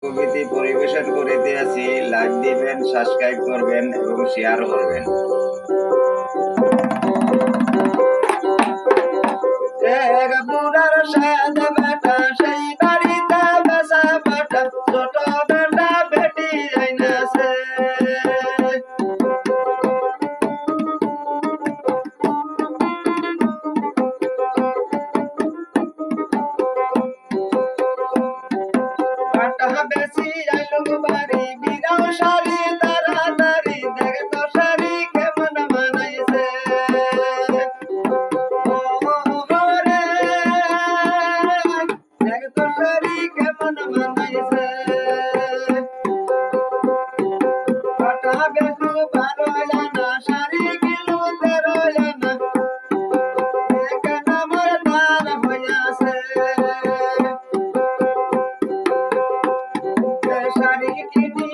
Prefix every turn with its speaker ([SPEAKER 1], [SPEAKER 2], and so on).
[SPEAKER 1] কবিতা পরিবেশন করিতে আছি। লাইক দিবেন, সাবস্ক্রাইব করবেন এবং শেয়ার করবেন। এক বুড়ার সাথে বেটা সেই বাড়িতে বেসা বেটা ছোট বেটা বেটি যাইনাছে। বেটা বেশি আইলুম বাড়ি বিরাও শাড়ি তাড়াতাড়ি দেখ তো শাড়ি কেমন মানাইছে। কেমন মানাইছে পাটা বেশু 12 আনা শাড়ি কিলো 13 আনা এক নম্বর দান হইয়াছে। শাড়ি কিনি